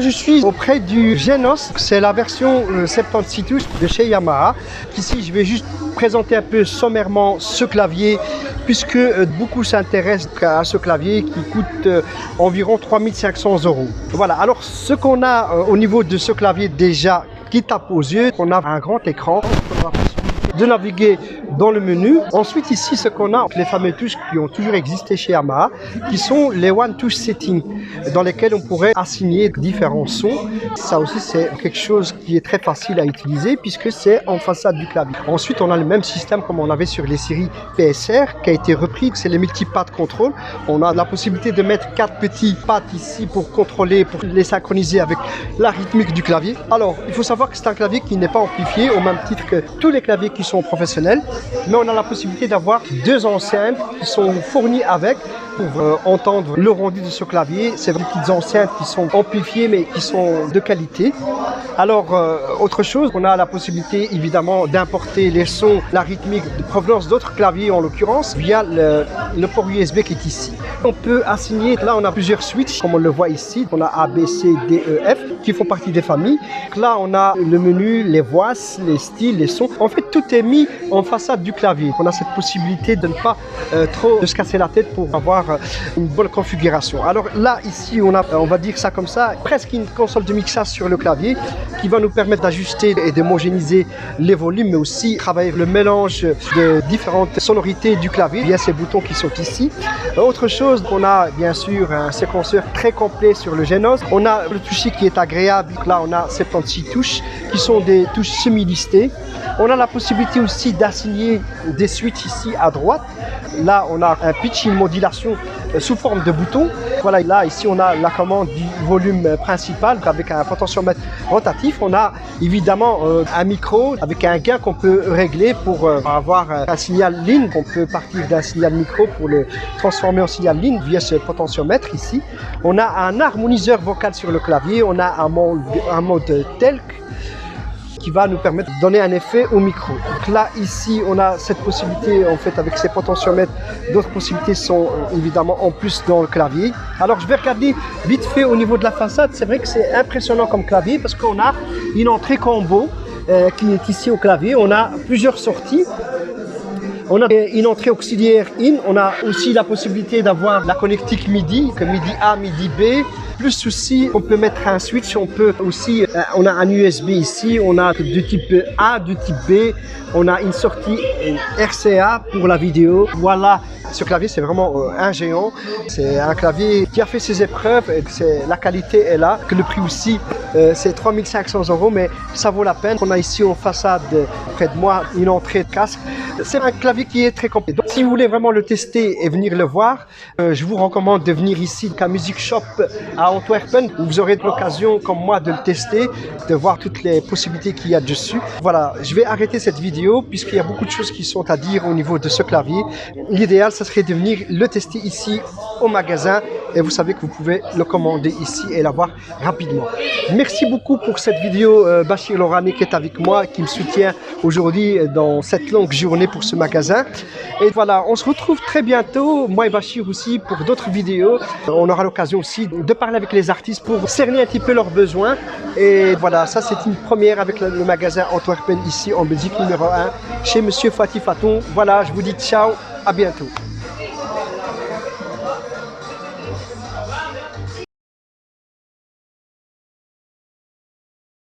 Je suis auprès du Genos, c'est la version 76 touches de chez Yamaha. Ici, je vais juste présenter un peu sommairement ce clavier, puisque beaucoup s'intéressent à ce clavier qui coûte environ 3500 €. Voilà, alors ce qu'on a au niveau de ce clavier déjà qui tape aux yeux, on a un grand écran de naviguer dans le menu. Ensuite ici ce qu'on a, les fameux touches qui ont toujours existé chez Yamaha, qui sont les One Touch Settings, dans lesquels on pourrait assigner différents sons. Ça aussi c'est quelque chose qui est très facile à utiliser puisque c'est en façade du clavier. Ensuite on a le même système comme on avait sur les séries PSR qui a été repris, c'est les multi-pads control. On a la possibilité de mettre 4 petits pads ici pour contrôler, pour les synchroniser avec la rythmique du clavier. Alors il faut savoir que c'est un clavier qui n'est pas amplifié au même titre que tous les claviers qui sont professionnels, mais on a la possibilité d'avoir 2 enceintes qui sont fournies avec pour entendre le rendu de ce clavier. C'est des petites enceintes qui sont amplifiées mais qui sont de qualité. Alors autre chose, on a la possibilité évidemment d'importer les sons, la rythmique de provenance d'autres claviers en l'occurrence via le port USB qui est ici. On peut assigner, là on a plusieurs switches comme on le voit ici, on a A, B, C, D, E, F qui font partie des familles. Là on a le menu, les voix, les styles, les sons. En fait tout est mis en façade du clavier. On a cette possibilité de ne pas trop se casser la tête pour avoir une bonne configuration. Alors là ici on va dire ça comme ça, presque une console de mixage sur le clavier qui va nous permettre d'ajuster et d'homogénéiser les volumes, mais aussi travailler le mélange de différentes sonorités du clavier via ces boutons qui sont ici. Autre chose, on a bien sûr un séquenceur très complet sur le Genos. On a le toucher qui est agréable. Là on a 76 touches qui sont des touches semi-listées. On a la possibilité aussi d'assigner des switches ici à droite. Là on a un pitch, une modulation sous forme de bouton. Voilà, là ici on a la commande du volume principal avec un potentiomètre rotatif. On a évidemment un micro avec un gain qu'on peut régler pour avoir un signal ligne. On peut partir d'un signal micro pour le transformer en signal ligne via ce potentiomètre ici. On a un harmoniseur vocal sur le clavier. On a un mode telk qui va nous permettre de donner un effet au micro. Donc là, ici, on a cette possibilité, en fait, avec ces potentiomètres, d'autres possibilités sont évidemment en plus dans le clavier. Alors, je vais regarder vite fait au niveau de la façade. C'est vrai que c'est impressionnant comme clavier parce qu'on a une entrée combo qui est ici au clavier. On a plusieurs sorties. On a une entrée auxiliaire in. On a aussi la possibilité d'avoir la connectique MIDI, que MIDI A, MIDI B. Plus aussi, on peut mettre un switch, on peut aussi, on a un USB ici, on a du type A, du type B, on a une sortie RCA pour la vidéo. Voilà, ce clavier c'est vraiment un géant. C'est un clavier qui a fait ses épreuves, et la qualité est là, que le prix aussi c'est 3500 €, mais ça vaut la peine. On a ici en façade près de moi une entrée de casque. C'est un clavier qui est très complet. Donc si vous voulez vraiment le tester et venir le voir, je vous recommande de venir ici à Music Shop à Antwerpen, où vous aurez l'occasion comme moi de le tester, de voir toutes les possibilités qu'il y a dessus. Voilà, je vais arrêter cette vidéo puisqu'il y a beaucoup de choses qui sont à dire au niveau de ce clavier. L'idéal, ce serait de venir le tester ici au magasin et vous savez que vous pouvez le commander ici et l'avoir rapidement. Merci beaucoup pour cette vidéo, Bachir Lorani qui est avec moi, qui me soutient aujourd'hui dans cette longue journée pour ce magasin. Et voilà, on se retrouve très bientôt, moi et Bachir aussi, pour d'autres vidéos. On aura l'occasion aussi de parler avec les artistes pour cerner un petit peu leurs besoins. Et voilà, ça c'est une première avec le magasin Antwerpen ici en Belgique numéro 1 chez Monsieur Fatih Faton. Voilà, je vous dis ciao, à bientôt.